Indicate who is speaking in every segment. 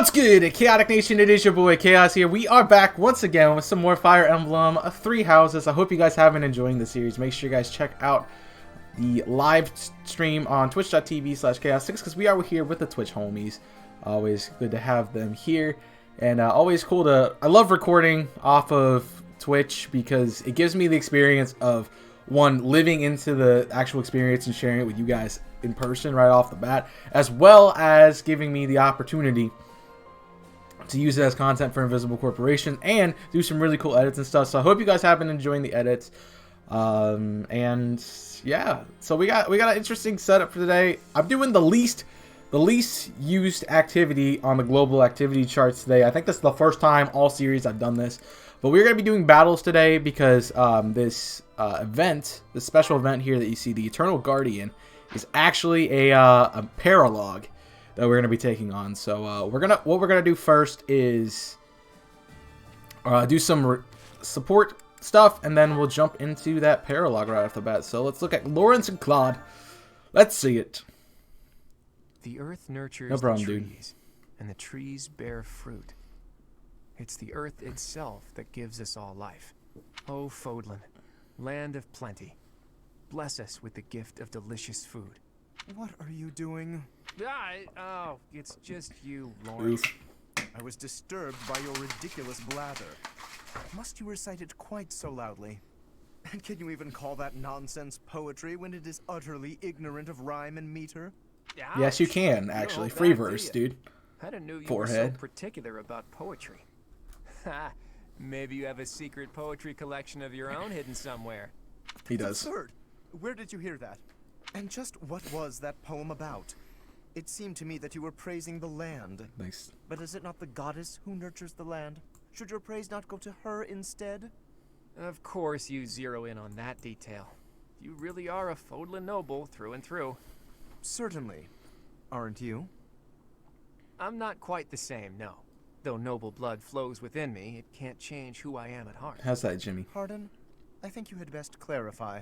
Speaker 1: What's good, Chaotic Nation? It is your boy Chaos here. We are back once again with some more Fire Emblem 3 Houses. I hope you guys have been enjoying the series. Make sure you guys check out the live stream on twitch.tv/chaos6 because we are here with the Twitch homies. Always good to have them here, and always cool to... I love recording off of Twitch because it gives me the experience of, one, living into the actual experience and sharing it with you guys in person right off the bat, as well as giving me the opportunity to use it as content for Invisible Corporation and do some really cool edits and stuff. So I hope you guys have been enjoying the edits. And yeah, so we got an interesting setup for today. I'm doing the least used activity on the global activity charts today. I think this is the first time all series I've done this. But we're going to be doing battles today because this event, this special event here that you see, the Eternal Guardian, is actually a paralog that we're going to be taking on. So what we're gonna do first is do some support stuff, and then we'll jump into that paralog right off the bat. So let's look at Lawrence and Claude. Let's see it.
Speaker 2: The earth nurtures
Speaker 1: No problem,
Speaker 2: the
Speaker 1: dude.
Speaker 2: trees, and the trees bear fruit. It's the earth itself that gives us all life. Oh, Fodlan, land of plenty, bless us with the gift of delicious food.
Speaker 3: What are you doing?
Speaker 2: Oh, it's just you, Lawrence.
Speaker 3: I was disturbed by your ridiculous blather. Must you recite it quite so loudly? And can you even call that nonsense poetry when it is utterly ignorant of rhyme and meter?
Speaker 1: Yes, you can, actually. Free verse, dude.
Speaker 2: I didn't know you
Speaker 1: Forehead.
Speaker 2: were so particular about poetry. Ha! Maybe you have a secret poetry collection of your own hidden somewhere.
Speaker 1: He does.
Speaker 3: Absurd. Where did you hear that? And just what was that poem about? It seemed to me that you were praising the land.
Speaker 1: Nice.
Speaker 3: But is it not the goddess who nurtures the land? Should your praise not go to her instead?
Speaker 2: Of course you zero in on that detail. You really are a Fodlan noble through and through.
Speaker 3: Certainly. Aren't you?
Speaker 2: I'm not quite the same, no. Though noble blood flows within me, it can't change who I am at heart.
Speaker 1: How's that, Jimmy?
Speaker 3: Pardon? I think you had best clarify.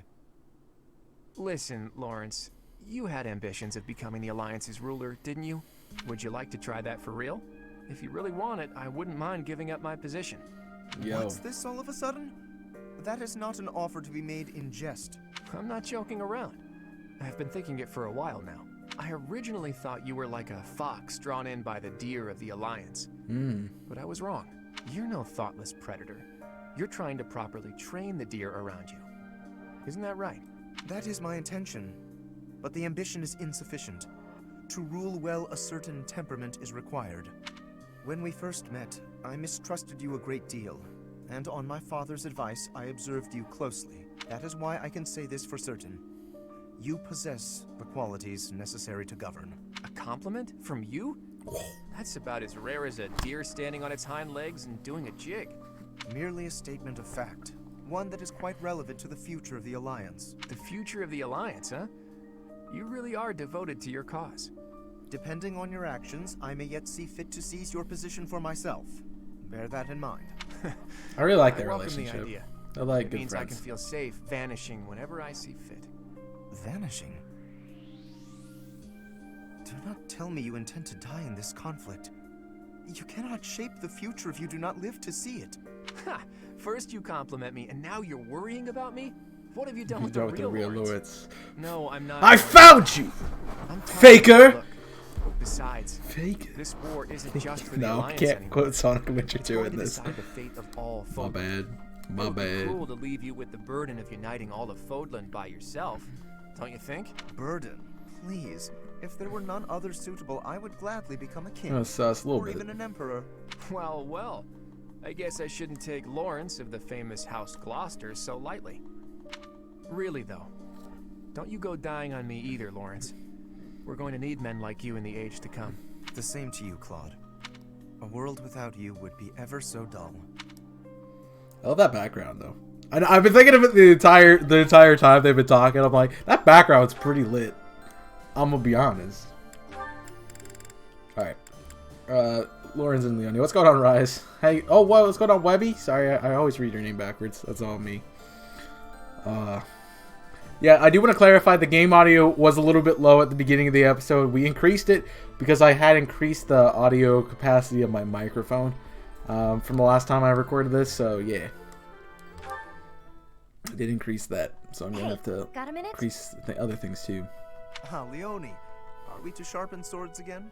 Speaker 2: Listen, Lawrence, you had ambitions of becoming the Alliance's ruler, didn't you? Would you like to try that for real? If you really want it, I wouldn't mind giving up my position.
Speaker 1: Yo.
Speaker 3: What's this all of a sudden? That is not an offer to be made in jest.
Speaker 2: I'm not joking around. I've been thinking it for a while now. I originally thought you were like a fox drawn in by the deer of the Alliance. But I was wrong. You're no thoughtless predator. You're trying to properly train the deer around you. Isn't that right?
Speaker 3: That is my intention. But the ambition is insufficient. To rule well, a certain temperament is required. When we first met, I mistrusted you a great deal. And on my father's advice, I observed you closely. That is why I can say this for certain. You possess the qualities necessary to govern.
Speaker 2: A compliment from you? That's about as rare as a deer standing on its hind legs and doing a jig.
Speaker 3: Merely a statement of fact. One that is quite relevant to the future of the Alliance.
Speaker 2: The future of the Alliance, huh? You really are devoted to your cause.
Speaker 3: Depending on your actions, I may yet see fit to seize your position for myself. Bear that in mind.
Speaker 1: I really like
Speaker 2: I
Speaker 1: their
Speaker 2: welcome the
Speaker 1: relationship.
Speaker 2: idea.
Speaker 1: They're like
Speaker 2: It
Speaker 1: good
Speaker 2: means I
Speaker 1: friends.
Speaker 2: can feel safe vanishing whenever I see fit.
Speaker 3: Vanishing? Do not tell me you intend to die in this conflict. You cannot shape the future if you do not live to see it.
Speaker 2: Ha! First you compliment me, and now you're worrying about me? What have you done
Speaker 1: You
Speaker 2: with
Speaker 1: done
Speaker 2: the
Speaker 1: with
Speaker 2: real
Speaker 1: the real
Speaker 2: Lawrence?
Speaker 1: Lawrence.
Speaker 2: No, I'm not.
Speaker 1: I found you!
Speaker 2: I'm tired.
Speaker 1: Faker!
Speaker 2: Look, besides,
Speaker 1: Fake.
Speaker 2: this war isn't just for the
Speaker 1: No,
Speaker 2: Alliance
Speaker 1: can't
Speaker 2: anymore.
Speaker 1: quote Sonic Adventure
Speaker 2: It's
Speaker 1: 2
Speaker 2: going
Speaker 1: in
Speaker 2: to
Speaker 1: this.
Speaker 2: decide the fate of all
Speaker 1: My
Speaker 2: folk.
Speaker 1: bad. My
Speaker 2: It would be
Speaker 1: bad.
Speaker 2: cruel to leave you with the burden of uniting all of Fodlan by yourself, don't you think?
Speaker 3: Burden, please. If there were none other suitable, I would gladly become a king.
Speaker 1: Oh, sus, a little
Speaker 3: or
Speaker 1: bit.
Speaker 3: even an emperor.
Speaker 2: Well, well. I guess I shouldn't take Lawrence of the famous House Gloucester so lightly. Really, though, don't you go dying on me either, Lawrence. We're going to need men like you in the age to come.
Speaker 3: The same to you, Claude. A world without you would be ever so dull.
Speaker 1: I love that background though. I've been thinking of it the entire time they've been talking. I'm like, that background's pretty lit. I'm gonna be honest. All right, Lauren's and Leonie. What's going on, Rise? Hey, oh, what's going on, Webby? Sorry, I always read your name backwards. That's all me. Yeah, I do want to clarify the game audio was a little bit low at the beginning of the episode. We increased it because I had increased the audio capacity of my microphone from the last time I recorded this. So yeah, I did increase that. So I'm gonna have to increase the other things too.
Speaker 3: Leone, are we to sharpen swords again?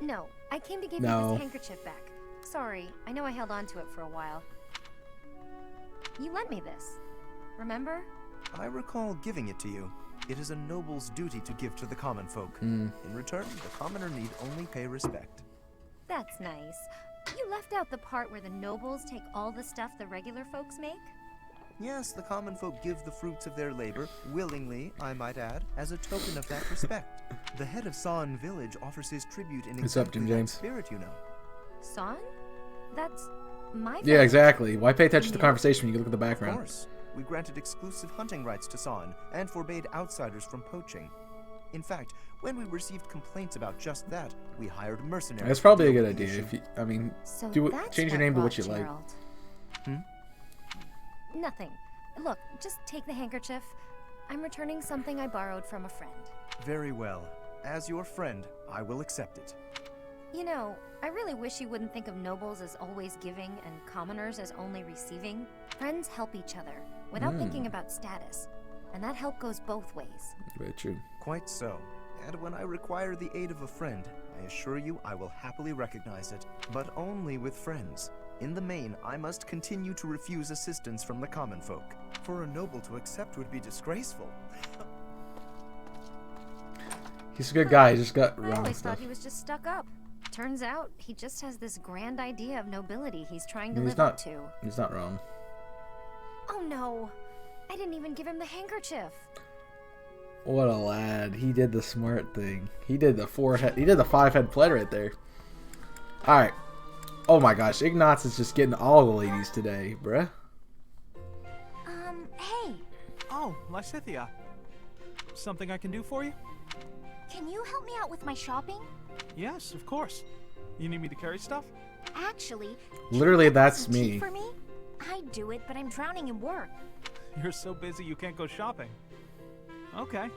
Speaker 4: No, I came to give you this handkerchief back. Sorry, I know I held on to it for a while. You lent me this, remember?
Speaker 3: I recall giving it to you. It is a noble's duty to give to the common folk. In return, the commoner need only pay respect.
Speaker 4: That's nice. You left out the part where the nobles take all the stuff the regular folks make?
Speaker 3: Yes, the common folk give the fruits of their labor, willingly, I might add, as a token of that respect. The head of San village offers his tribute in exactly that spirit, you know.
Speaker 4: San? That's my village.
Speaker 1: Yeah, exactly. Why pay attention to the conversation when you look at the background?
Speaker 3: Of course. We granted exclusive hunting rights to San and forbade outsiders from poaching. In fact, when we received complaints about just that, we hired mercenaries.
Speaker 1: That's probably a good idea. If you, I mean,
Speaker 4: so
Speaker 1: change your name to what you like.
Speaker 4: Nothing. Look, just take the handkerchief. I'm returning something I borrowed from a friend.
Speaker 3: Very well. As your friend, I will accept it.
Speaker 4: You know, I really wish you wouldn't think of nobles as always giving and commoners as only receiving. Friends help each other without thinking about status, and that help goes both ways.
Speaker 1: Very true.
Speaker 3: Quite so. And when I require the aid of a friend, I assure you I will happily recognize it, but only with friends. In the main, I must continue to refuse assistance from the common folk. For a noble to accept would be disgraceful.
Speaker 1: He's a good guy. He just got
Speaker 4: I
Speaker 1: wrong
Speaker 4: always
Speaker 1: stuff.
Speaker 4: thought he was just stuck up. Turns out he just has this grand idea of nobility he's trying to live up to.
Speaker 1: He's not wrong.
Speaker 4: Oh no! I didn't even give him the handkerchief.
Speaker 1: What a lad. He did the smart thing. He did the 5-head play right there. Alright. Oh my gosh, Ignatz is just getting all the ladies today, bruh.
Speaker 4: Hey!
Speaker 5: Oh, Lysithia. Something I can do for you?
Speaker 6: Can you help me out with my shopping?
Speaker 5: Yes, of course. You need me to carry stuff?
Speaker 6: Actually,
Speaker 1: literally that's
Speaker 6: some tea
Speaker 1: me.
Speaker 6: for me? I'd do it, but I'm drowning in work.
Speaker 5: You're so busy you can't go shopping. Okay.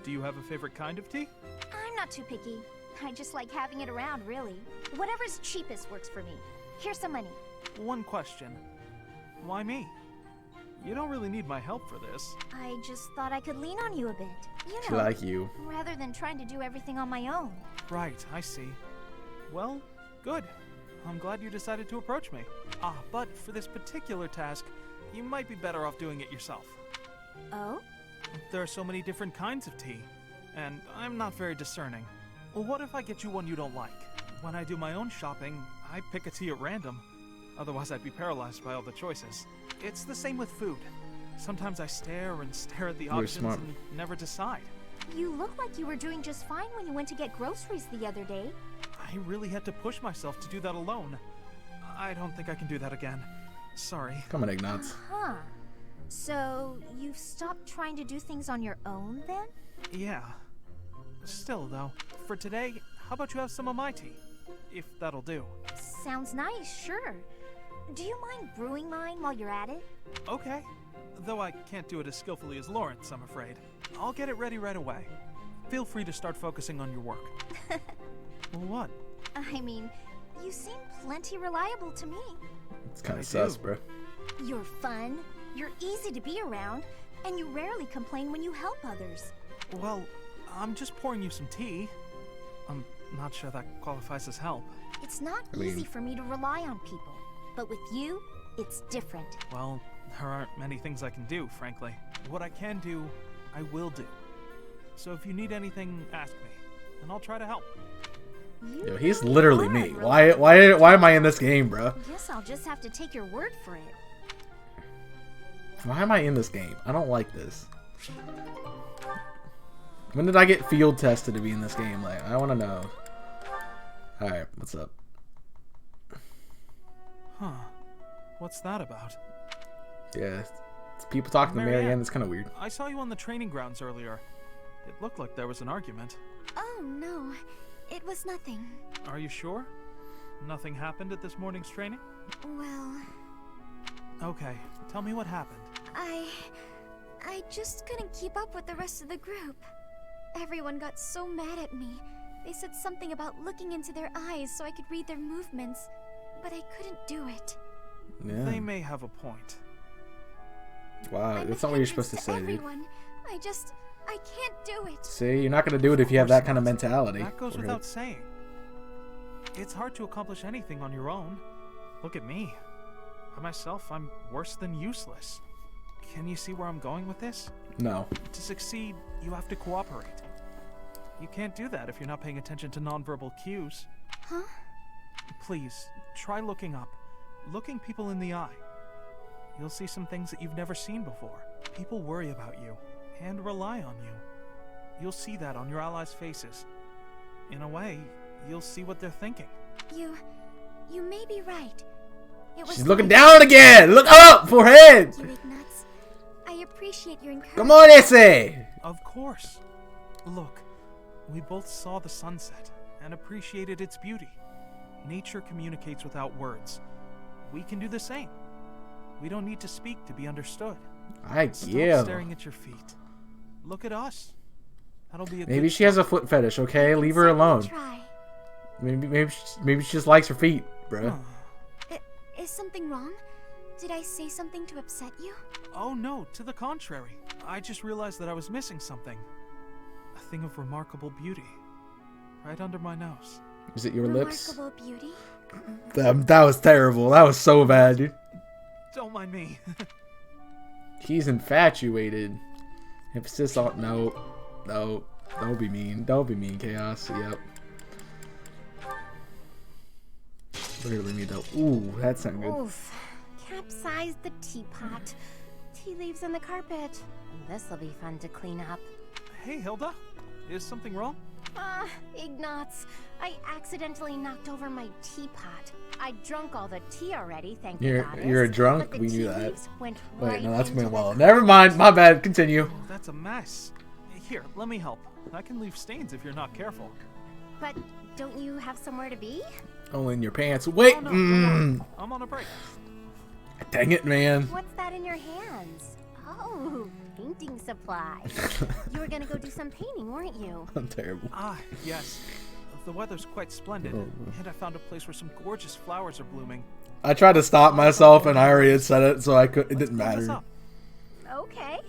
Speaker 5: Do you have a favorite kind of tea?
Speaker 6: I'm not too picky. I just like having it around, really. Whatever's cheapest works for me. Here's some money.
Speaker 5: One question. Why me? You don't really need my help for this.
Speaker 6: I just thought I could lean on you a bit. You
Speaker 1: She
Speaker 6: know,
Speaker 1: like you.
Speaker 6: rather than trying to do everything on my own.
Speaker 5: Right, I see. Well, good. I'm glad you decided to approach me. But for this particular task, you might be better off doing it yourself.
Speaker 6: Oh?
Speaker 5: There are so many different kinds of tea, and I'm not very discerning. Well, what if I get you one you don't like? When I do my own shopping, I pick a tea at random. Otherwise, I'd be paralyzed by all the choices. It's the same with food. Sometimes I stare and stare at the options and never decide.
Speaker 6: You look like you were doing just fine when you went to get groceries the other day.
Speaker 5: I really had to push myself to do that alone. I don't think I can do that again. Sorry.
Speaker 1: Come on, Ignatz.
Speaker 6: Huh. So, you've stopped trying to do things on your own, then?
Speaker 5: Yeah. Still, though, for today, how about you have some of my tea? If that'll do.
Speaker 6: Sounds nice, sure. Do you mind brewing mine while you're at it?
Speaker 5: Okay. Though I can't do it as skillfully as Lawrence, I'm afraid. I'll get it ready right away. Feel free to start focusing on your work. Well, what?
Speaker 6: I mean, you seem plenty reliable to me.
Speaker 1: It's kind of sus, bro.
Speaker 6: You're fun, you're easy to be around, and you rarely complain when you help others.
Speaker 5: Well, I'm just pouring you some tea. I'm not sure that qualifies as help.
Speaker 6: It's not easy for me to rely on people, but with you, it's different.
Speaker 5: Well, there aren't many things I can do, frankly. What I can do, I will do. So if you need anything, ask me, and I'll try to help.
Speaker 1: Yo, he's literally me. Why am I in this game, bro?
Speaker 6: Guess I'll just have to take your word for it.
Speaker 1: Why am I in this game? I don't like this. When did I get field tested to be in this game? Like, I want to know. Alright, what's up?
Speaker 5: Huh. What's that about?
Speaker 1: Yeah, it's people talking to Marianne. It's kind of weird.
Speaker 5: I saw you on the training grounds earlier. It looked like there was an argument.
Speaker 6: Oh, no. It was nothing.
Speaker 5: Are you sure? Nothing happened at this morning's training?
Speaker 6: Well...
Speaker 5: Okay, tell me what happened.
Speaker 6: I just couldn't keep up with the rest of the group. Everyone got so mad at me. They said something about looking into their eyes so I could read their movements, but I couldn't do it.
Speaker 1: Yeah.
Speaker 5: They may have a point.
Speaker 1: Wow,
Speaker 6: I'm
Speaker 1: that's
Speaker 6: a
Speaker 1: not what you're
Speaker 6: hindrance
Speaker 1: supposed to say, dude.
Speaker 6: everyone. I can't do it.
Speaker 1: See, you're not gonna do it if you have that kind of mentality.
Speaker 5: That goes without saying. It's hard to accomplish anything on your own. Look at me. By myself, I'm worse than useless. Can you see where I'm going with this?
Speaker 1: No.
Speaker 5: To succeed, you have to cooperate. You can't do that if you're not paying attention to nonverbal cues.
Speaker 6: Huh?
Speaker 5: Please, try looking up. Looking people in the eye. You'll see some things that you've never seen before. People worry about you and rely on you. You'll see that on your allies' faces. In a way, you'll see what they're thinking.
Speaker 6: You may be right. It was
Speaker 1: She's looking
Speaker 6: nice.
Speaker 1: down again! Look up! Forehead!
Speaker 6: You Ignatz. I appreciate your encouragement.
Speaker 1: Come on, Issei!
Speaker 5: Of course. Look, we both saw the sunset and appreciated its beauty. Nature communicates without words. We can do the same. We don't need to speak to be understood. Stop staring at your feet. Look at us. That'll be a
Speaker 1: Maybe
Speaker 5: good
Speaker 1: she has a foot fetish, okay? Leave her
Speaker 6: Certainly
Speaker 1: alone.
Speaker 6: Try.
Speaker 1: Maybe she just likes her feet, bro.
Speaker 6: Is something wrong? Did I say something to upset you?
Speaker 5: Oh no, to the contrary. I just realized that I was missing something. A thing of remarkable beauty. Right under my nose.
Speaker 1: Is it your lips?
Speaker 6: Remarkable beauty?
Speaker 1: That was terrible. That was so bad, dude.
Speaker 5: Don't mind me.
Speaker 1: He's infatuated. Emphasis on no. Don't be mean. Don't be mean, Chaos. Yep. Literally me though. Ooh, that's not good.
Speaker 7: Oof. Capsized the teapot. Tea leaves on the carpet. This'll be fun to clean up.
Speaker 5: Hey, Hilda. Is something wrong?
Speaker 7: Ignatz. I accidentally knocked over my teapot. I drunk all the tea already, thank
Speaker 1: You're
Speaker 7: goddess.
Speaker 1: a drunk?
Speaker 7: But the
Speaker 1: We knew
Speaker 7: tea
Speaker 1: that.
Speaker 7: leaves went
Speaker 1: Wait,
Speaker 7: right
Speaker 1: no, that's
Speaker 7: into the
Speaker 1: Manuel. Never mind. My bad. Continue.
Speaker 5: Oh, that's a mess. Here, let me help. I can leave stains if you're not careful.
Speaker 7: But don't you have somewhere to be?
Speaker 1: Only in your pants. Wait.
Speaker 5: Oh, no, don't worry. I'm on a break.
Speaker 1: Dang it, man.
Speaker 7: What's that in your hands? Oh, painting supplies. You were gonna go do some painting, weren't you?
Speaker 1: I'm terrible.
Speaker 5: Ah, yes. The weather's quite splendid, and I found a place where some gorgeous flowers are blooming.
Speaker 1: I tried to stop myself, and I already had said it, so I could. It didn't
Speaker 5: Let's clean this
Speaker 1: matter.
Speaker 5: up.
Speaker 7: Okay.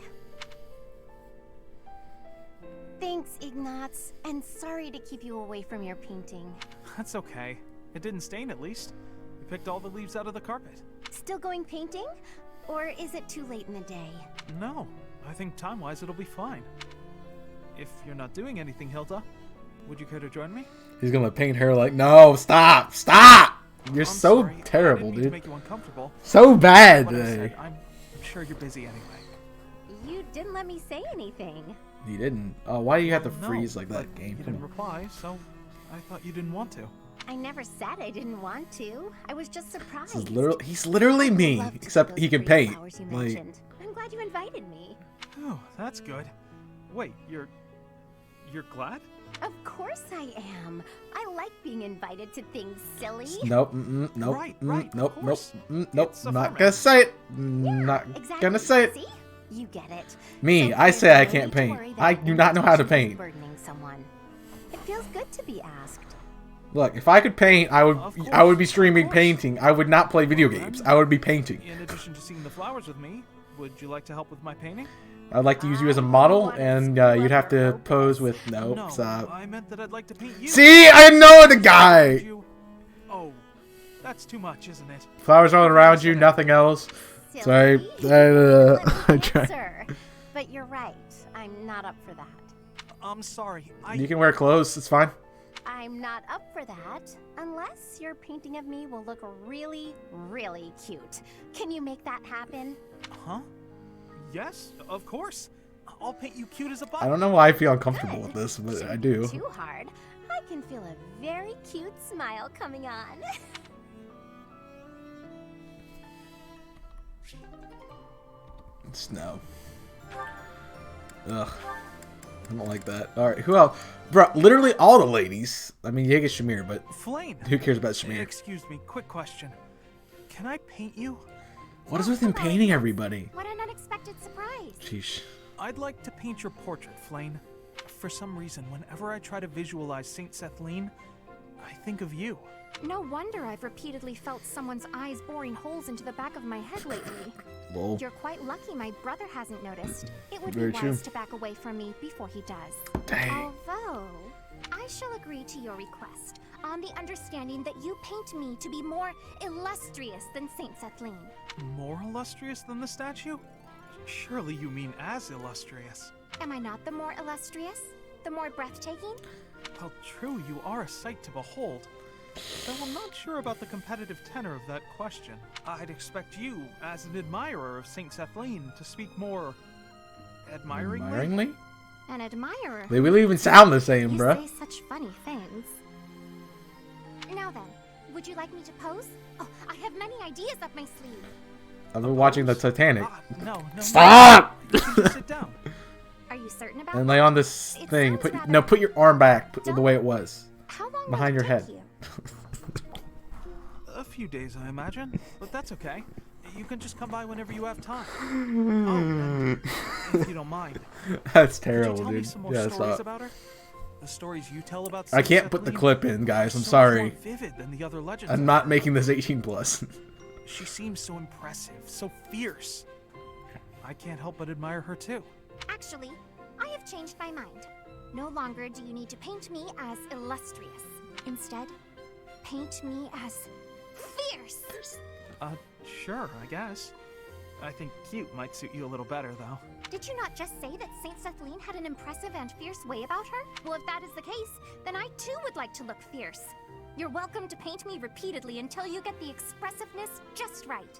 Speaker 7: Thanks, Ignatz, and sorry to keep you away from your painting.
Speaker 5: That's okay. It didn't stain, at least. You picked all the leaves out of the carpet.
Speaker 7: Still going painting? Or is it too late in the day?
Speaker 5: No, I think time-wise it'll be fine. If you're not doing anything, Hilda, would you care to join me?
Speaker 1: He's gonna paint her like, no, stop, stop! You're
Speaker 5: I'm
Speaker 1: so
Speaker 5: sorry.
Speaker 1: terrible,
Speaker 5: I didn't mean to
Speaker 1: dude.
Speaker 5: make you uncomfortable.
Speaker 1: So bad
Speaker 5: What I
Speaker 1: today.
Speaker 5: said, I'm sure you're busy anyway.
Speaker 7: You didn't let me say anything.
Speaker 1: He didn't. Oh, why do you have to
Speaker 5: No,
Speaker 1: freeze like
Speaker 5: but
Speaker 1: that, game?
Speaker 5: You
Speaker 1: Come
Speaker 5: didn't
Speaker 1: on.
Speaker 5: reply, so I thought you didn't want to.
Speaker 7: I never said I didn't want to. I was just surprised.
Speaker 1: He's literally me,
Speaker 7: Loved
Speaker 1: except
Speaker 7: those
Speaker 1: he can
Speaker 7: pretty
Speaker 1: paint.
Speaker 7: flowers you
Speaker 1: Like,
Speaker 7: mentioned. I'm glad you invited me.
Speaker 5: Oh, that's good. Wait, you're glad?
Speaker 7: Of course I am. I like being invited to things, silly.
Speaker 1: nope, nope,
Speaker 5: Right,
Speaker 1: nope,
Speaker 5: of
Speaker 1: nope,
Speaker 5: course.
Speaker 1: nope.
Speaker 5: It's
Speaker 1: Not
Speaker 5: affirming.
Speaker 1: gonna say it. Not
Speaker 7: Exactly.
Speaker 1: gonna say it.
Speaker 7: See? You get it.
Speaker 1: Me,
Speaker 7: So
Speaker 1: I
Speaker 7: there's
Speaker 1: say I
Speaker 7: no
Speaker 1: can't
Speaker 7: need to
Speaker 1: paint.
Speaker 7: worry that
Speaker 1: I do not know how to
Speaker 7: invitation is
Speaker 1: paint.
Speaker 7: burdening someone. It feels good to be asked.
Speaker 1: Look, if I could paint, I
Speaker 5: Of
Speaker 1: would
Speaker 5: course,
Speaker 1: be streaming
Speaker 5: of course.
Speaker 1: painting. I would not play video
Speaker 5: Well,
Speaker 1: games.
Speaker 5: then,
Speaker 1: I would be painting.
Speaker 5: In addition to seeing the flowers with me, would you like to help with my painting?
Speaker 1: I'd like to use you as a
Speaker 7: I
Speaker 1: model,
Speaker 7: wanna
Speaker 1: and
Speaker 7: screw
Speaker 1: you'd
Speaker 7: up
Speaker 1: have
Speaker 7: your
Speaker 1: to pose
Speaker 7: focus.
Speaker 1: with no.
Speaker 5: No,
Speaker 1: Stop.
Speaker 5: I meant that I'd like to paint you.
Speaker 1: See, I know the
Speaker 5: Would
Speaker 1: guy.
Speaker 5: you- Oh, that's too much, isn't it?
Speaker 1: Flowers all around you, nothing else. Sorry,
Speaker 7: Silly.
Speaker 1: I
Speaker 7: Let me
Speaker 1: tried.
Speaker 7: answer. But you're right. I'm not up for that.
Speaker 5: I'm sorry.
Speaker 1: You can wear clothes. It's fine.
Speaker 7: I'm not up for that. Unless your painting of me will look really, really cute. Can you make that happen?
Speaker 5: Huh? Yes, of course. I'll paint you cute as a
Speaker 1: I
Speaker 5: button.
Speaker 1: don't know why I feel uncomfortable with this, but
Speaker 7: Shouldn't
Speaker 1: I
Speaker 7: be
Speaker 1: do.
Speaker 7: Too hard. I can feel a very cute smile coming on.
Speaker 1: Snow. Ugh. I don't like that. Alright, who else? Bro, literally all the ladies. I mean, you get Shamir, but
Speaker 5: Flame.
Speaker 1: who cares about Shamir?
Speaker 5: Excuse me, quick question. Can I paint you?
Speaker 1: What is with him painting everybody?
Speaker 6: What an unexpected surprise.
Speaker 1: Sheesh.
Speaker 5: I'd like to paint your portrait, Flane. For some reason, whenever I try to visualize Saint Sethlene, I think of you.
Speaker 8: No wonder I've repeatedly felt someone's eyes boring holes into the back of my head lately.
Speaker 1: Whoa.
Speaker 8: You're quite lucky my brother hasn't noticed. It would
Speaker 1: Very
Speaker 8: be
Speaker 1: true.
Speaker 8: wise to back away from me before he does.
Speaker 1: Dang.
Speaker 6: Although, I shall agree to your request on the understanding that you paint me to be more illustrious than Saint Sethlene.
Speaker 5: More illustrious than the statue? Surely you mean as illustrious.
Speaker 6: Am I not the more illustrious? The more breathtaking?
Speaker 5: Well, true, you are a sight to behold. Though I'm not sure about the competitive tenor of that question. I'd expect you, as an admirer of Saint Sethlene, to speak more admiringly.
Speaker 1: Admiringly?
Speaker 6: An admirer?
Speaker 1: They really even sound the same,
Speaker 6: You
Speaker 1: bruh.
Speaker 6: say such funny things. Now then, would you like me to pose? Oh, I have many ideas up my sleeve.
Speaker 1: I've been watching the Titanic.
Speaker 5: No.
Speaker 1: Stop!
Speaker 5: You can just sit down.
Speaker 6: Are you certain about
Speaker 1: And
Speaker 6: that?
Speaker 1: lay on this
Speaker 6: It
Speaker 1: thing.
Speaker 6: sounds rather-
Speaker 1: No, put your arm back. Put the way it was.
Speaker 6: How long
Speaker 1: behind
Speaker 6: will it
Speaker 1: your
Speaker 6: take
Speaker 1: head.
Speaker 6: you?
Speaker 5: A few days, I imagine. But that's okay. You can just come by whenever you have time. Oh, and if you don't mind,
Speaker 1: That's
Speaker 5: could you
Speaker 1: terrible,
Speaker 5: tell me
Speaker 1: dude.
Speaker 5: some more
Speaker 1: Yeah,
Speaker 5: stories
Speaker 1: stop.
Speaker 5: about her? The stories you tell about
Speaker 1: I
Speaker 5: Saint
Speaker 1: can't put the
Speaker 5: Sethlene
Speaker 1: clip in, guys.
Speaker 5: are
Speaker 1: I'm
Speaker 5: so much
Speaker 1: sorry.
Speaker 5: more vivid than the other legends.
Speaker 1: I'm not making this 18 plus.
Speaker 5: She seems so impressive, so fierce. I can't help but admire her too.
Speaker 6: Actually, I have changed my mind. No longer do you need to paint me as illustrious. Instead, paint me as fierce.
Speaker 5: Sure, I guess. I think cute might suit you a little better, though.
Speaker 6: Did you not just say that Saint Sethlene had an impressive and fierce way about her? Well, if that is the case, then I too would like to look fierce. You're welcome to paint me repeatedly until you get the expressiveness just right.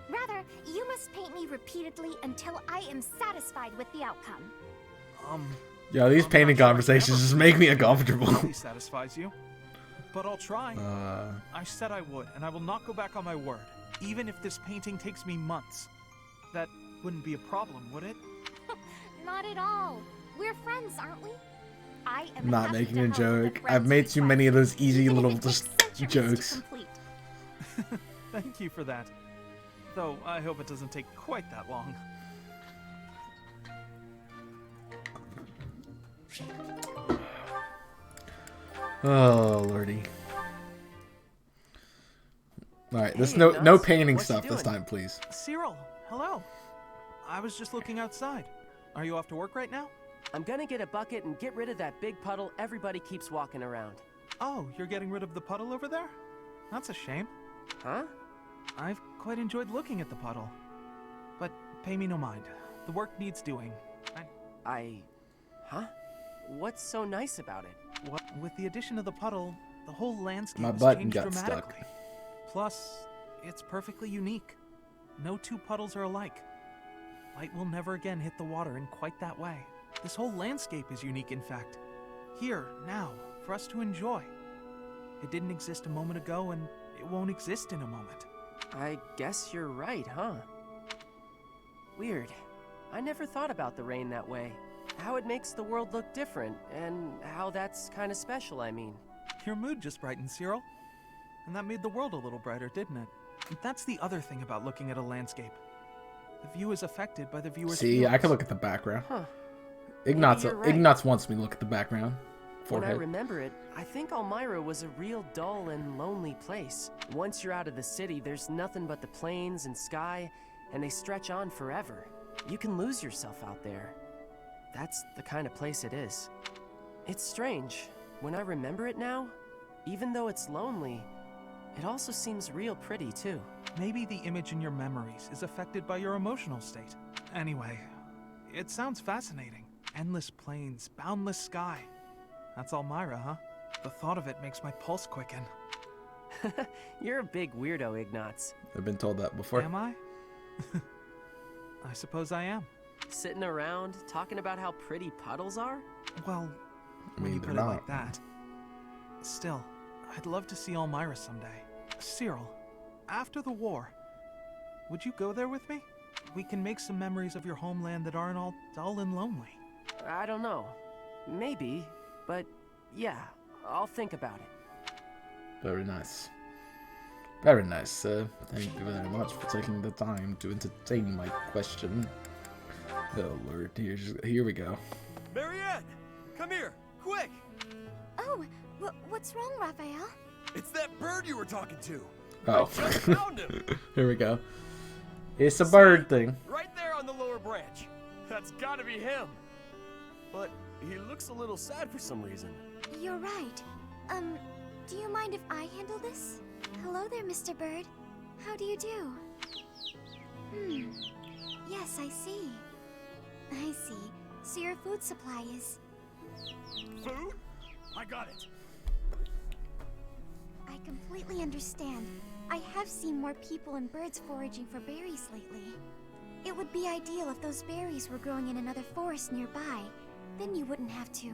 Speaker 6: Rather, you must paint me repeatedly until I am satisfied with the outcome.
Speaker 1: Yo, these
Speaker 5: I'm
Speaker 1: painting
Speaker 5: not sure I
Speaker 1: conversations
Speaker 5: ever
Speaker 1: just make me uncomfortable.
Speaker 5: really satisfies you. But I'll try.
Speaker 1: Uh,
Speaker 5: I said I would, and I will not go back on my word. Even if this painting takes me months. That wouldn't be a problem, would it?
Speaker 6: Not at all. We're friends, aren't we? I am
Speaker 1: not
Speaker 6: happy
Speaker 1: making
Speaker 6: to
Speaker 1: a
Speaker 6: help with a
Speaker 1: joke. I've
Speaker 6: friend's
Speaker 1: made too many of those easy
Speaker 6: even if
Speaker 1: little
Speaker 6: it takes
Speaker 1: just
Speaker 6: centuries
Speaker 1: jokes.
Speaker 6: to complete.
Speaker 5: Thank you for that. Though I hope it doesn't take quite that long.
Speaker 1: Oh lordy. All right, this
Speaker 9: Hey,
Speaker 1: no
Speaker 9: Nuts.
Speaker 1: painting
Speaker 9: What you
Speaker 1: stuff this
Speaker 9: doing?
Speaker 1: time, please.
Speaker 5: Cyril, hello. I was just looking outside. Are you off to work right now?
Speaker 9: I'm gonna get a bucket and get rid of that big puddle everybody keeps walking around.
Speaker 5: Oh, you're getting rid of the puddle over there? That's a shame.
Speaker 9: Huh?
Speaker 5: I've quite enjoyed looking at the puddle. But pay me no mind. The work needs doing.
Speaker 9: Huh? What's so nice about it?
Speaker 5: With the addition of the puddle, the whole landscape
Speaker 1: My
Speaker 5: has
Speaker 1: button
Speaker 5: changed
Speaker 1: got
Speaker 5: dramatically.
Speaker 1: stuck.
Speaker 5: Plus, it's perfectly unique. No two puddles are alike. Light will never again hit the water in quite that way. This whole landscape is unique, in fact. Here, now, for us to enjoy. It didn't exist a moment ago, and it won't exist in a moment.
Speaker 9: I guess you're right, huh? Weird. I never thought about the rain that way. How it makes the world look different, and how that's kind of special, I mean.
Speaker 5: Your mood just brightened, Cyril. And that made the world a little brighter, didn't it? And that's the other thing about looking at a landscape. The view is affected by the viewer's
Speaker 1: See, I
Speaker 5: feelings.
Speaker 1: can look at the background.
Speaker 9: Huh.
Speaker 1: Ignatz
Speaker 9: you're right.
Speaker 1: Ignatz wants me to look at the background.
Speaker 9: When I
Speaker 1: Forehead.
Speaker 9: remember it, I think Elmira was a real dull and lonely place. Once you're out of the city, there's nothing but the plains and sky, and they stretch on forever. You can lose yourself out there. That's the kind of place it is. It's strange. When I remember it now, even though it's lonely, it also seems real pretty too.
Speaker 5: Maybe the image in your memories is affected by your emotional state. Anyway, it sounds fascinating. Endless plains, boundless sky. That's Elmira, huh? The thought of it makes my pulse quicken.
Speaker 9: You're a big weirdo, Ignatz.
Speaker 1: I've been told that before.
Speaker 5: Am I? I suppose I am.
Speaker 9: Sitting around, talking about how pretty puddles are?
Speaker 5: Well,
Speaker 1: I
Speaker 5: when
Speaker 1: mean,
Speaker 5: you
Speaker 1: they're
Speaker 5: put it
Speaker 1: not.
Speaker 5: like that. Still, I'd love to see Elmira someday. Cyril, after the war, would you go there with me? We can make some memories of your homeland that aren't all dull and lonely.
Speaker 9: I don't know. Maybe, but yeah, I'll think about it.
Speaker 1: Very nice. Very nice. Thank you very much for taking the time to entertain my question. Oh Lord, here we go.
Speaker 10: Marianne, come here, quick!
Speaker 6: Oh, what's wrong, Raphael?
Speaker 10: It's that bird you were talking to.
Speaker 1: Oh,
Speaker 10: I just found him.
Speaker 1: Here we go. It's a bird thing.
Speaker 10: Right there on the lower branch. That's gotta be him. But he looks a little sad for some reason.
Speaker 6: You're right. Do you mind if I handle this? Hello there, Mr. Bird. How do you do? Yes, I see. I see. So your food supply is...
Speaker 10: Food? I got it.
Speaker 6: I completely understand. I have seen more people and birds foraging for berries lately. It would be ideal if those berries were growing in another forest nearby. Then you wouldn't have to.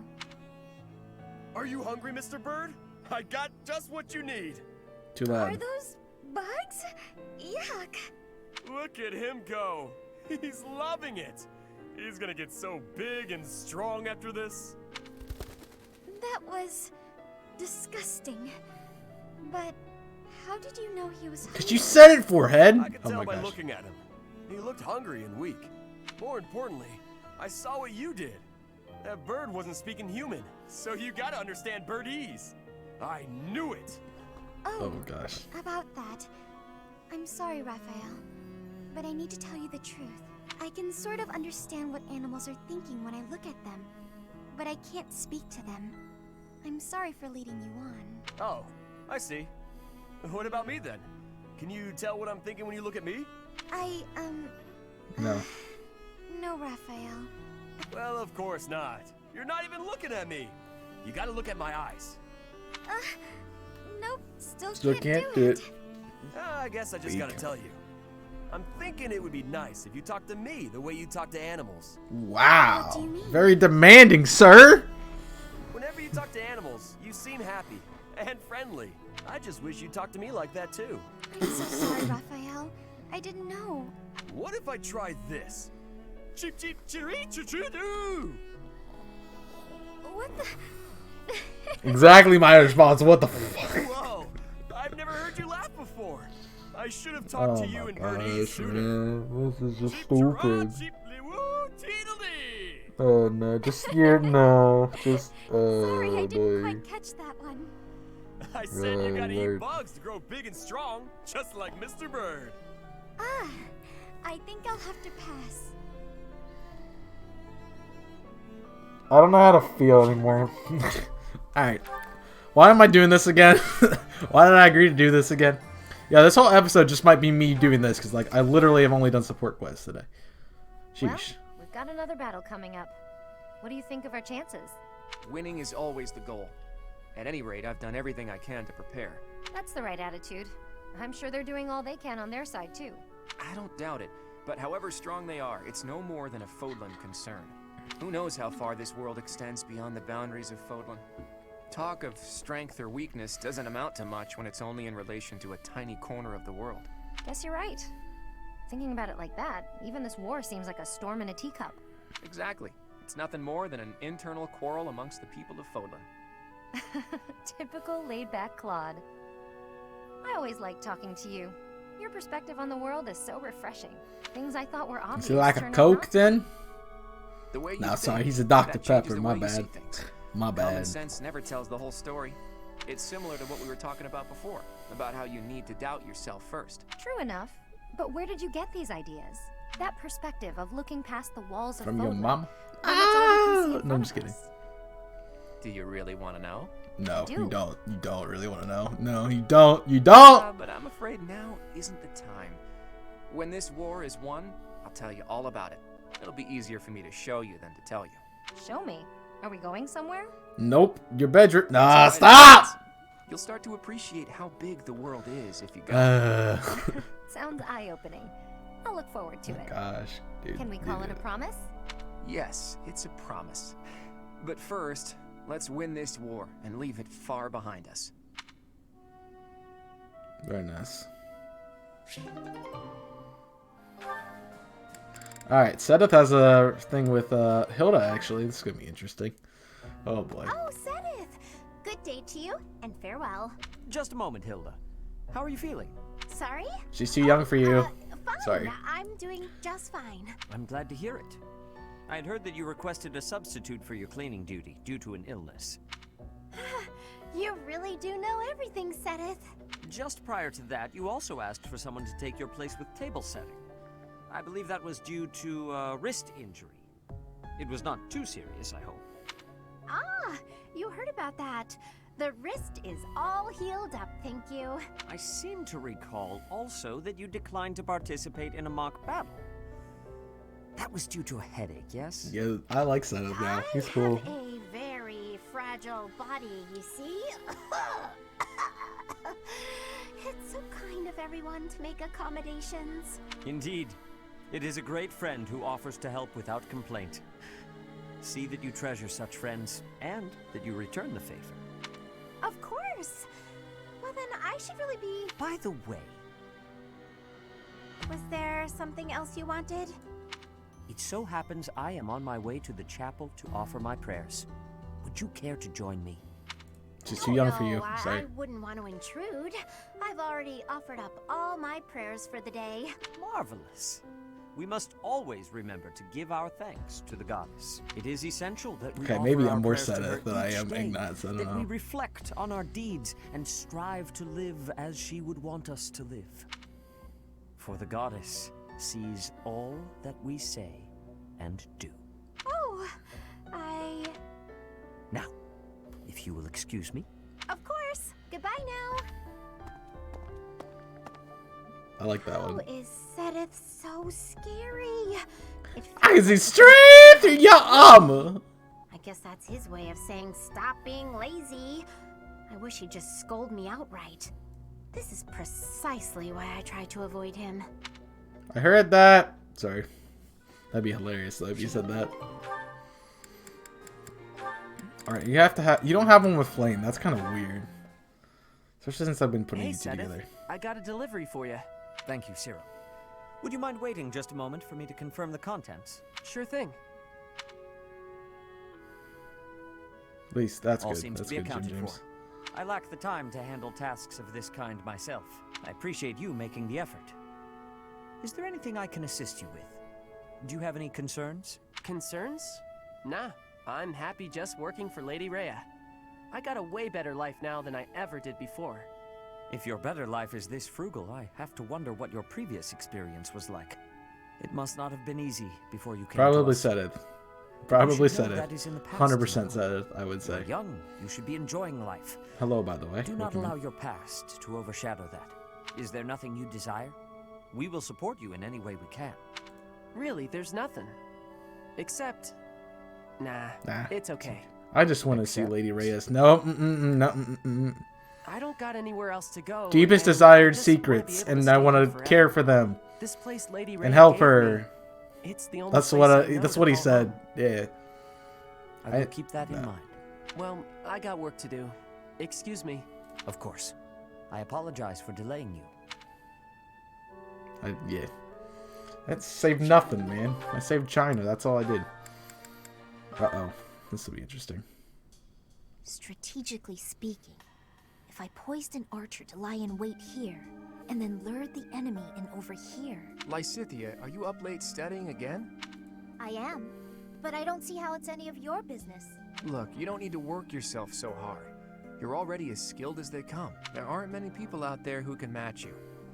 Speaker 10: Are you hungry, Mr. Bird? I got just what you need.
Speaker 1: Too loud.
Speaker 6: Are those bugs? Yuck.
Speaker 10: Look at him go. He's loving it. He's gonna get so big and strong after this.
Speaker 6: That was disgusting. But how did you know he was hungry?
Speaker 1: Cause you said it, forehead.
Speaker 10: I could
Speaker 1: Oh
Speaker 10: tell
Speaker 1: my
Speaker 10: by
Speaker 1: gosh.
Speaker 10: looking at him. He looked hungry and weak. More importantly, I saw what you did. That bird wasn't speaking human, so you gotta understand birdese. I knew it.
Speaker 1: Oh gosh.
Speaker 6: About that. I'm sorry, Raphael. But I need to tell you the truth. I can sort of understand what animals are thinking when I look at them. But I can't speak to them. I'm sorry for leading you on.
Speaker 10: Oh, I see. What about me then? Can you tell what I'm thinking when you look at me?
Speaker 1: No.
Speaker 6: No, Raphael.
Speaker 10: Well, of course not. You're not even looking at me. You gotta look at my eyes.
Speaker 6: Nope, still
Speaker 1: Can't do it.
Speaker 10: I guess I just gotta tell you. I'm thinking it would be nice if you talked to me the way you talk to animals.
Speaker 1: Wow.
Speaker 6: What do you mean?
Speaker 1: Very demanding, sir.
Speaker 10: Whenever you talk to animals, you seem happy and friendly. I just wish you'd talk to me like that too.
Speaker 6: I'm so sorry, Raphael. I didn't know.
Speaker 10: What if I tried this? Cheep cheep chiree choo choo doo!
Speaker 6: What the?
Speaker 1: Exactly my response. What the fuck?
Speaker 10: Whoa! I've never heard you laugh before. I should have talked to you in birdese sooner.
Speaker 1: Man. This is just
Speaker 10: Cheep chirah,
Speaker 1: stupid.
Speaker 10: cheep lee woo, teedledee!
Speaker 1: Oh no, just no, just
Speaker 6: Sorry, I didn't
Speaker 1: boy.
Speaker 6: quite catch that one.
Speaker 10: I said you gotta
Speaker 1: Lord.
Speaker 10: eat bugs to grow big and strong, just like Mr. Bird.
Speaker 6: I think I'll have to pass.
Speaker 1: I don't know how to feel anymore. Alright. Why am I doing this again? Why did I agree to do this again? Yeah, this whole episode just might be me doing this, because like I literally have only done support quests today. Sheesh.
Speaker 4: Well, we've got another battle coming up. What do you think of our chances?
Speaker 2: Winning is always the goal. At any rate, I've done everything I can to prepare.
Speaker 4: That's the right attitude. I'm sure they're doing all they can on their side, too.
Speaker 2: I don't doubt it, but however strong they are, it's no more than a Fodlan concern. Who knows how far this world extends beyond the boundaries of Fodlan? Talk of strength or weakness doesn't amount to much when it's only in relation to a tiny corner of the world.
Speaker 4: Guess you're right. Thinking about it like that, even this war seems like a storm in a teacup.
Speaker 2: Exactly. It's nothing more than an internal quarrel amongst the people of Fodlan.
Speaker 4: Typical laid-back Claude. I always like talking to you. Your perspective on the world is so refreshing. Things I thought were obvious.
Speaker 1: Is he like a
Speaker 4: turn out
Speaker 1: Coke
Speaker 4: not.
Speaker 1: then?
Speaker 2: The way you
Speaker 1: No,
Speaker 2: think,
Speaker 1: sorry, he's a Dr.
Speaker 2: that changes
Speaker 1: Pepper,
Speaker 2: the
Speaker 1: my
Speaker 2: way you see
Speaker 1: bad.
Speaker 2: things.
Speaker 1: My
Speaker 2: Common
Speaker 1: bad.
Speaker 2: sense never tells the whole story. It's similar to what we were talking about before, about how you need to doubt yourself first.
Speaker 4: True enough. But where did you get these ideas? That perspective of looking past the walls of
Speaker 1: From your
Speaker 4: Fodlan,
Speaker 1: mama?
Speaker 4: when it's all we can see in
Speaker 1: No, I'm
Speaker 4: front
Speaker 1: just
Speaker 4: of
Speaker 1: kidding.
Speaker 4: us.
Speaker 2: Do you really want to know?
Speaker 1: No,
Speaker 4: do.
Speaker 1: you don't. You don't really want to know. No, you don't. You don't.
Speaker 2: But I'm afraid now isn't the time. When this war is won, I'll tell you all about it. It'll be easier for me to show you than to tell you.
Speaker 4: Show me. Are we going somewhere?
Speaker 1: Nope. Your bedroom. Nah,
Speaker 2: It's
Speaker 1: stop.
Speaker 2: You'll start to appreciate how big the world is if you go.
Speaker 4: Sounds eye-opening. I'll look forward to it.
Speaker 1: Gosh, dude.
Speaker 4: Can we call it a promise?
Speaker 2: Yes, it's a promise. But first, let's win this war and leave it far behind us.
Speaker 1: Very nice. Alright, Sedith has a thing with Hilda, actually. This is going to be interesting. Oh, boy.
Speaker 6: Oh, Sedith! Good day to you, and farewell.
Speaker 11: Just a moment, Hilda.
Speaker 9: How are you feeling?
Speaker 7: Sorry?
Speaker 1: She's too young for you.
Speaker 7: Fine.
Speaker 1: Sorry.
Speaker 7: I'm doing just fine.
Speaker 9: I'm glad to hear it.
Speaker 11: I had heard that you requested a substitute for your cleaning duty due to an illness.
Speaker 7: You really do know everything, Sedith.
Speaker 11: Just prior to that, you also asked for someone to take your place with table setting. I believe that was due to a wrist injury. It was not too serious, I hope.
Speaker 7: Ah, you heard about that. The wrist is all healed up, thank you.
Speaker 11: I seem to recall also that you declined to participate in a mock battle. That was due to a headache, yes?
Speaker 1: Yeah, I like Sedith now. He's cool.
Speaker 7: I have a very fragile body, you see. It's so kind of everyone to make accommodations.
Speaker 11: Indeed. It is a great friend who offers to help without complaint. See that you treasure such friends, and that you return the favor.
Speaker 7: Of course. Well, then I should really be...
Speaker 11: By the way...
Speaker 7: Was there something else you wanted?
Speaker 11: It so happens I am on my way to the chapel to offer my prayers. Would you care to join me?
Speaker 1: She's too young for
Speaker 7: No,
Speaker 1: you. Sorry.
Speaker 7: I wouldn't want to intrude. I've already offered up all my prayers for the day.
Speaker 11: Marvelous. We must always remember to give our thanks to the goddess. It is essential that we
Speaker 1: Okay,
Speaker 11: offer
Speaker 1: maybe
Speaker 11: our
Speaker 1: I'm more
Speaker 11: prayers to her
Speaker 1: Sedith than I
Speaker 11: each
Speaker 1: am
Speaker 11: day,
Speaker 1: Ignatz. I don't
Speaker 11: that we
Speaker 1: know.
Speaker 11: reflect on our deeds and strive to live as she would want us to live. For the goddess sees all that we say and do.
Speaker 7: Oh,
Speaker 11: Now, if you will excuse me.
Speaker 7: Of course. Goodbye now.
Speaker 1: I like that one.
Speaker 7: Oh, is Sedith so scary?
Speaker 1: Is he straight through your arm?
Speaker 7: I guess that's his way of saying stop being lazy. I wish he'd just scold me outright. This is precisely why I try to avoid him.
Speaker 1: I heard that. Sorry. That'd be hilarious though if you said that. Alright, you have to have... You don't have one with flame. That's kind of weird. Especially since I've been putting
Speaker 9: Hey,
Speaker 1: you two
Speaker 9: Sedith.
Speaker 1: together.
Speaker 9: I got a delivery for you.
Speaker 11: Thank you, Cyril. Would you mind waiting just a moment for me to confirm the contents?
Speaker 9: Sure thing.
Speaker 1: At least that's
Speaker 11: All
Speaker 1: good.
Speaker 11: seems
Speaker 1: That's
Speaker 11: to be
Speaker 1: good, Jim
Speaker 11: accounted
Speaker 1: James.
Speaker 11: for. I lack the time to handle tasks of this kind myself. I appreciate you making the effort. Is there anything I can assist you with? Do you have any concerns?
Speaker 9: Concerns? Nah, I'm happy just working for Lady Rhea. I got a way better life now than I ever did before.
Speaker 11: If your better life is this frugal, I have to wonder what your previous experience was like. It must not have been easy before you came
Speaker 1: Probably
Speaker 11: to us.
Speaker 1: Sedith. Probably
Speaker 11: You should know
Speaker 1: Sedith.
Speaker 11: that is in the past,
Speaker 1: 100%
Speaker 11: you know.
Speaker 1: Sedith, I would say.
Speaker 11: You're young. You should be enjoying life.
Speaker 1: Hello, by the way.
Speaker 11: Do not
Speaker 1: Welcome
Speaker 11: allow
Speaker 1: in.
Speaker 11: your past to overshadow that. Is there nothing you desire? We will support you in any way we can.
Speaker 9: Really, there's nothing. Except... Nah, it's okay.
Speaker 1: I just want to see Lady Reyes. No, no.
Speaker 9: I don't got anywhere else to go.
Speaker 1: Deepest
Speaker 9: and
Speaker 1: desired
Speaker 9: just wanna be
Speaker 1: secrets,
Speaker 9: able
Speaker 1: and
Speaker 9: stay
Speaker 1: I
Speaker 9: here
Speaker 1: want to
Speaker 9: forever.
Speaker 1: care for them
Speaker 9: This place Lady Rhea
Speaker 1: and help
Speaker 9: gave
Speaker 1: her.
Speaker 9: me, it's the only
Speaker 1: That's
Speaker 9: place
Speaker 1: what
Speaker 9: I know
Speaker 1: that's
Speaker 9: to
Speaker 1: what he
Speaker 9: call
Speaker 1: said.
Speaker 9: home.
Speaker 1: Yeah.
Speaker 11: I will keep that in mind.
Speaker 9: Well, I got work to do. Excuse me.
Speaker 11: Of course. I apologize for delaying you.
Speaker 1: Yeah. That saved nothing, man. I saved China. That's all I did. Uh-oh. This will be interesting.
Speaker 4: Strategically speaking, if I poised an archer to lie in wait here, and then lured the enemy in over here...
Speaker 2: Lysithea, are you up late studying again?
Speaker 4: I am, but I don't see how it's any of your business.
Speaker 2: Look, you don't need to work yourself so hard. You're already as skilled as they come. There aren't many people out there who can match you.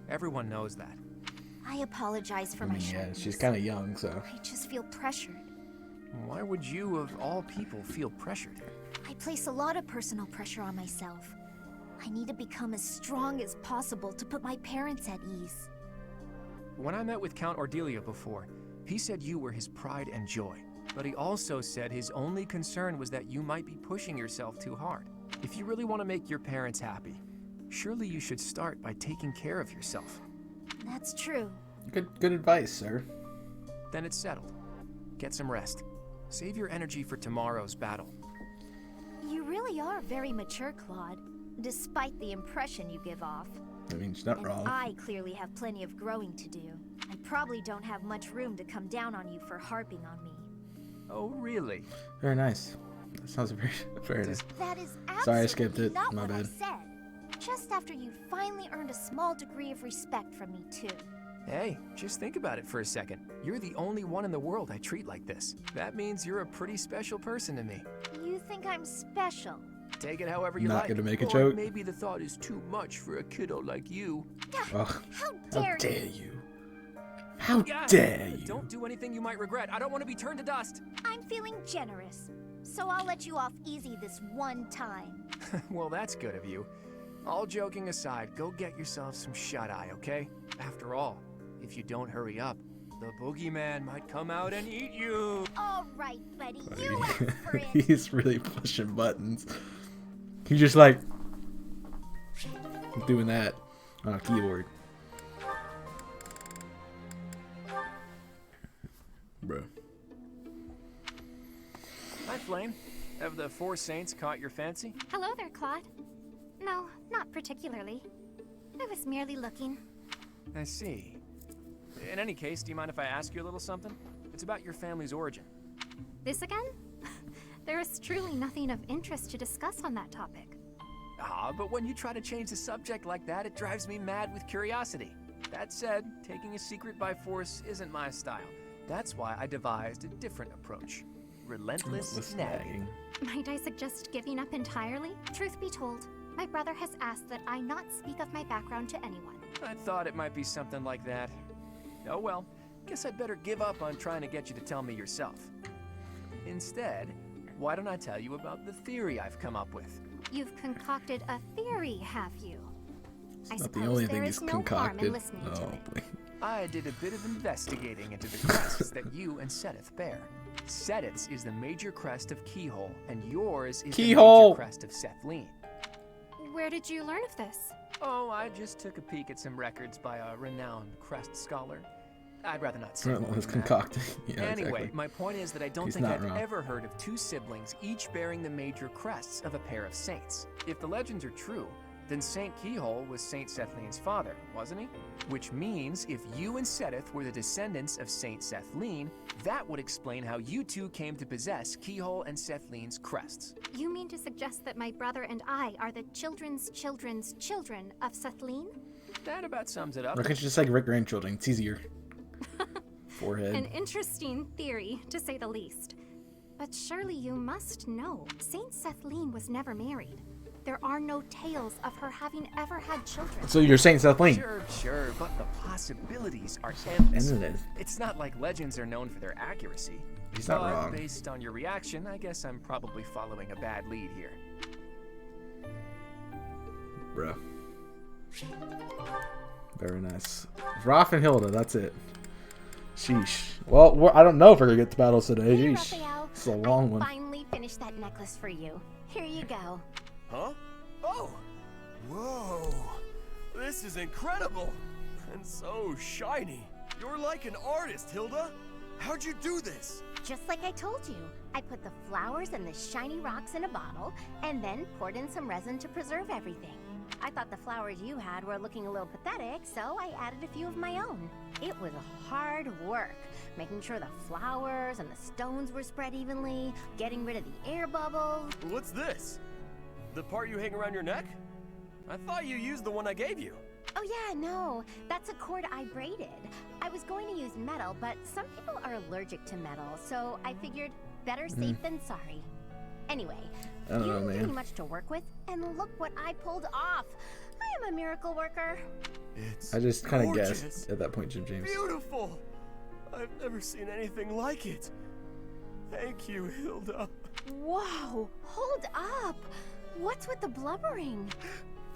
Speaker 2: Everyone knows that.
Speaker 4: I apologize for
Speaker 1: I
Speaker 4: my
Speaker 1: mean, yeah,
Speaker 4: shortness.
Speaker 1: she's kind of young, so.
Speaker 4: I just feel pressured.
Speaker 2: Why would you, of all people, feel pressured?
Speaker 4: I place a lot of personal pressure on myself. I need to become as strong as possible to put my parents at ease.
Speaker 2: When I met with Count Ordelia before, he said you were his pride and joy. But he also said his only concern was that you might be pushing yourself too hard. If you really want to make your parents happy, surely you should start by taking care of yourself.
Speaker 4: That's true.
Speaker 1: Good advice, sir.
Speaker 2: Then it's settled. Get some rest. Save your energy for tomorrow's battle.
Speaker 4: You really are very mature, Claude, despite the impression you give off.
Speaker 1: I mean, she's not
Speaker 4: And
Speaker 1: wrong.
Speaker 4: I clearly have plenty of growing to do. I probably don't have much room to come down on you for harping on me.
Speaker 2: Oh, really?
Speaker 1: Very nice. That sounds very nice.
Speaker 4: That is
Speaker 1: Sorry, I skipped
Speaker 4: absolutely
Speaker 1: it.
Speaker 4: not
Speaker 1: My
Speaker 4: what I
Speaker 1: bad.
Speaker 4: said.
Speaker 6: Just after you'd finally earned a small degree of respect from me, too.
Speaker 2: Hey, just think about it for a second. You're the only one in the world I treat like this. That means you're a pretty special person to me.
Speaker 6: You think I'm special?
Speaker 2: Take it however you
Speaker 1: Not
Speaker 2: like.
Speaker 1: gonna make a
Speaker 2: Or
Speaker 1: joke.
Speaker 2: maybe the thought is too much for a kiddo like you.
Speaker 1: Ugh.
Speaker 6: How dare you?
Speaker 1: How
Speaker 2: Yeah,
Speaker 1: dare you?
Speaker 2: Don't do anything you might regret. I don't want to be turned to dust.
Speaker 6: I'm feeling generous, so I'll let you off easy this one time.
Speaker 2: Well, that's good of you. All joking aside, go get yourself some shut-eye, okay? After all, if you don't hurry up, the boogeyman might come out and eat you.
Speaker 6: All right, buddy, you asked for it.
Speaker 1: He's really pushing buttons. He's just like doing that on a keyboard. Bro.
Speaker 2: Hi, Flame. Have the four saints caught your fancy?
Speaker 6: Hello there, Claude. No, not particularly. I was merely looking.
Speaker 2: I see. In any case, do you mind if I ask you a little something? It's about your family's origin.
Speaker 8: This again? There is truly nothing of interest to discuss on that topic.
Speaker 2: Ah, but when you try to change the subject like that, it drives me mad with curiosity. That said, taking a secret by force isn't my style. That's why I devised a different approach. Relentless nagging.
Speaker 8: Might I suggest giving up entirely?
Speaker 6: Truth be told, my brother has asked that I not speak of my background to anyone.
Speaker 2: I thought it might be something like that. Oh well, guess I'd better give up on trying to get you to tell me yourself. Instead, why don't I tell you about the theory I've come up with?
Speaker 8: You've concocted a theory, have you? I
Speaker 1: Not the
Speaker 8: suppose
Speaker 1: only
Speaker 8: there
Speaker 1: thing
Speaker 8: is
Speaker 1: he's
Speaker 8: no harm in
Speaker 1: concocted.
Speaker 8: listening to it.
Speaker 1: boy.
Speaker 2: I did a bit of investigating into the crests that you and Seteth bear. Seteth's is the major crest of Keyhole, and yours is
Speaker 1: Keyhole!
Speaker 2: the major crest of Sethlene.
Speaker 8: Where did you learn of this?
Speaker 2: Oh, I just took a peek at some records by a renowned crest scholar. I'd rather not say
Speaker 1: Well,
Speaker 2: more
Speaker 1: it's
Speaker 2: than that.
Speaker 1: concocted. Yeah,
Speaker 2: Anyway,
Speaker 1: exactly.
Speaker 2: my point is that I don't
Speaker 1: He's
Speaker 2: think
Speaker 1: not
Speaker 2: I've
Speaker 1: wrong.
Speaker 2: ever heard of two siblings each bearing the major crests of a pair of saints. If the legends are true, then Saint Keyhole was Saint Sethlene's father, wasn't he? Which means if you and Seteth were the descendants of Saint Sethlene, that would explain how you two came to possess Keyhole and Sethlene's crests.
Speaker 8: You mean to suggest that my brother and I are the children's children's children of Sethlene?
Speaker 2: That about sums it up.
Speaker 1: Or can't you just like great grandchildren? It's easier. Forehead.
Speaker 8: An interesting theory, to say the least. But surely you must know, Saint Sethlene was never married. There are no tales of her having ever had children.
Speaker 1: So you're saying Sethlene?
Speaker 2: Sure, but the possibilities are endless.
Speaker 1: Endless.
Speaker 2: It's not like legends are known for their accuracy.
Speaker 1: He's not
Speaker 2: But
Speaker 1: wrong.
Speaker 2: based on your reaction, I guess I'm probably following a bad lead here.
Speaker 1: Bro. Very nice. Roth and Hilda, that's it. Sheesh. Well, I don't know if we're gonna get to battles today.
Speaker 6: Hey,
Speaker 1: Sheesh.
Speaker 6: Raphael,
Speaker 1: It's a long
Speaker 6: I
Speaker 1: one.
Speaker 6: finally finished that necklace for you. Here you go.
Speaker 10: Huh? Oh! Whoa! This is incredible! And so shiny. You're like an artist, Hilda. How'd you do this?
Speaker 6: Just like I told you, I put the flowers and the shiny rocks in a bottle, and then poured in some resin to preserve everything. I thought the flowers you had were looking a little pathetic, so I added a few of my own. It was hard work, making sure the flowers and the stones were spread evenly, getting rid of the air bubbles.
Speaker 10: What's this? The part you hang around your neck? I thought you used the one I gave you.
Speaker 6: Oh yeah, no, that's a cord I braided. I was going to use metal, but some people are allergic to metal, so I figured better safe than sorry. Anyway,
Speaker 1: I don't
Speaker 6: you
Speaker 1: know,
Speaker 6: didn't give
Speaker 1: man.
Speaker 6: me much to work with, and look what I pulled off. I am a miracle worker.
Speaker 10: It's
Speaker 1: I just kind of
Speaker 10: gorgeous.
Speaker 1: guessed at that point, Jim James.
Speaker 10: Beautiful! I've never seen anything like it. Thank you, Hilda.
Speaker 6: Whoa, hold up. What's with the blubbering?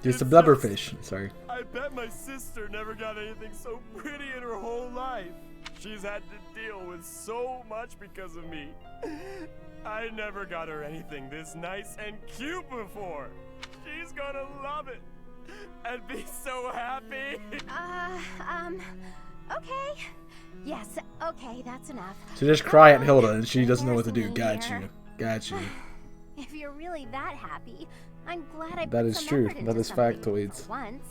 Speaker 1: Just a
Speaker 10: It's
Speaker 1: blubberfish. Sorry.
Speaker 10: I bet my sister never got anything so pretty in her whole life. She's had to deal with so much because of me. I never got her anything this nice and cute before. She's gonna love it and be so happy.
Speaker 6: Okay. Yes, okay, that's enough.
Speaker 1: So just cry at Hilda and she
Speaker 6: You're
Speaker 1: doesn't know what to do.
Speaker 6: embarrassing
Speaker 1: Got
Speaker 6: me
Speaker 1: you.
Speaker 6: here.
Speaker 1: Got you.
Speaker 6: If you're really that happy, I'm glad I
Speaker 1: That
Speaker 6: put
Speaker 1: is
Speaker 6: some
Speaker 1: true.
Speaker 6: effort
Speaker 1: That
Speaker 6: into
Speaker 1: is
Speaker 6: something
Speaker 1: factoids.
Speaker 6: for once.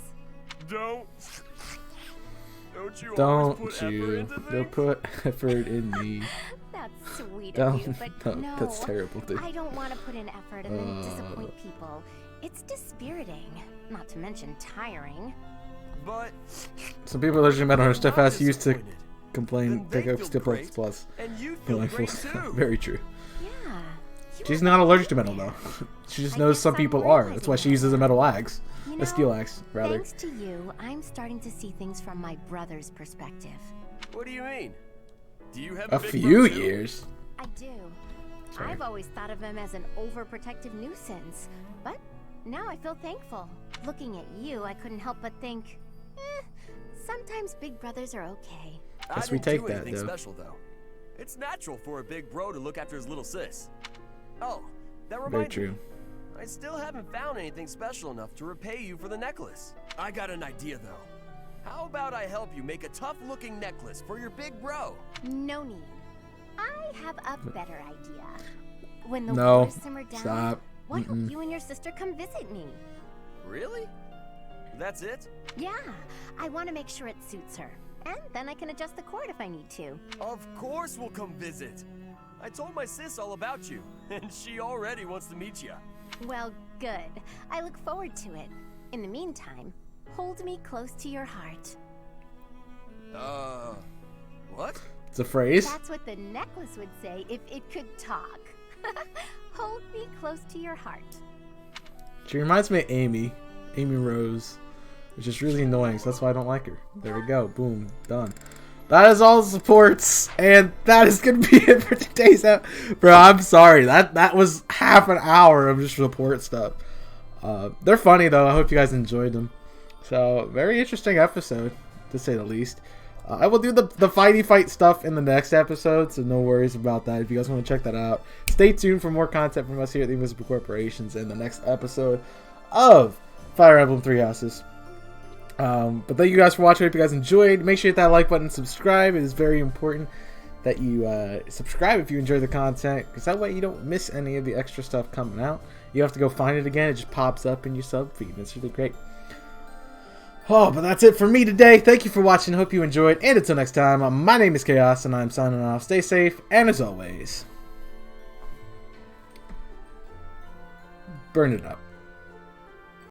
Speaker 10: Don't you always
Speaker 1: Don't
Speaker 10: put effort
Speaker 1: you.
Speaker 10: into
Speaker 1: Don't
Speaker 10: things?
Speaker 1: put effort in me.
Speaker 6: That's sweet of you,
Speaker 1: Don't.
Speaker 6: but
Speaker 1: No,
Speaker 6: no,
Speaker 1: that's terrible, dude.
Speaker 6: I don't want to put in effort and then disappoint people.
Speaker 7: It's dispiriting, not to mention tiring.
Speaker 10: But
Speaker 1: Some people allergic to metal are stuff
Speaker 10: I'm
Speaker 1: as used to
Speaker 10: disappointed.
Speaker 1: complain.
Speaker 10: Then
Speaker 1: Pick
Speaker 10: they
Speaker 1: up
Speaker 10: feel
Speaker 1: Stipple
Speaker 10: great,
Speaker 1: Plus.
Speaker 10: and you
Speaker 1: Feel
Speaker 10: feel
Speaker 1: like
Speaker 10: great
Speaker 1: full-
Speaker 10: too.
Speaker 1: Very true.
Speaker 7: Yeah.
Speaker 1: She's not allergic to metal though. She just knows
Speaker 7: guess
Speaker 1: some
Speaker 7: I'm
Speaker 1: people are. That's
Speaker 7: realizing
Speaker 1: why she
Speaker 7: that
Speaker 1: uses a metal axe.
Speaker 7: You
Speaker 1: A steel
Speaker 7: know,
Speaker 1: axe, rather.
Speaker 7: Thanks to you, I'm starting to see things from my brother's perspective.
Speaker 10: What do you mean? Do you have
Speaker 1: A
Speaker 10: big
Speaker 1: few
Speaker 10: bro too?
Speaker 1: years.
Speaker 7: I do.
Speaker 1: Sorry.
Speaker 7: I've always thought of him as an overprotective nuisance, but now I feel thankful. Looking at you, I couldn't help but think, sometimes big brothers are okay.
Speaker 10: I
Speaker 1: Guess we
Speaker 10: didn't
Speaker 1: take
Speaker 10: do
Speaker 1: that,
Speaker 10: anything
Speaker 1: though.
Speaker 10: special though. It's natural for a big bro to look after his little sis. Oh, that
Speaker 1: Very
Speaker 10: reminds
Speaker 1: true.
Speaker 10: me. I still haven't found anything special enough to repay you for the necklace. I got an idea though. How about I help you make a tough-looking necklace for your big bro?
Speaker 7: No need. I have a better idea. When the
Speaker 1: No.
Speaker 7: waters simmer down,
Speaker 1: Stop.
Speaker 7: why don't you and your sister come visit me?
Speaker 10: Really? That's it?
Speaker 7: Yeah, I want to make sure it suits her. And then I can adjust the cord if I need to.
Speaker 10: Of course we'll come visit. I told my sis all about you, and she already wants to meet you.
Speaker 7: Well, good. I look forward to it. In the meantime, hold me close to your heart.
Speaker 10: What?
Speaker 1: It's a phrase.
Speaker 7: That's what the necklace would say if it could talk. Hold me close to your heart.
Speaker 1: She reminds me of Amy Rose, which is really annoying, so that's why I don't like her. There we go. Boom. Done. That is all the supports, and that is going to be it for today's episode. Bro, I'm sorry. That was half an hour of just support stuff. They're funny, though. I hope you guys enjoyed them. So, very interesting episode, to say the least. I will do the fighty fight stuff in the next episode, so no worries about that. If you guys want to check that out, stay tuned for more content from us here at the Invisible Corporations in the next episode of Fire Emblem Three Houses. But thank you guys for watching. I hope you guys enjoyed. Make sure you hit that like button and subscribe. It is very important that you subscribe if you enjoy the content, because that way you don't miss any of the extra stuff coming out. You have to go find it again. It just pops up in your sub feed. It's really great. Oh, but that's it for me today. Thank you for watching. Hope you enjoyed. And until next time, my name is Chaos, and I'm signing off. Stay safe, and as always, burn it up.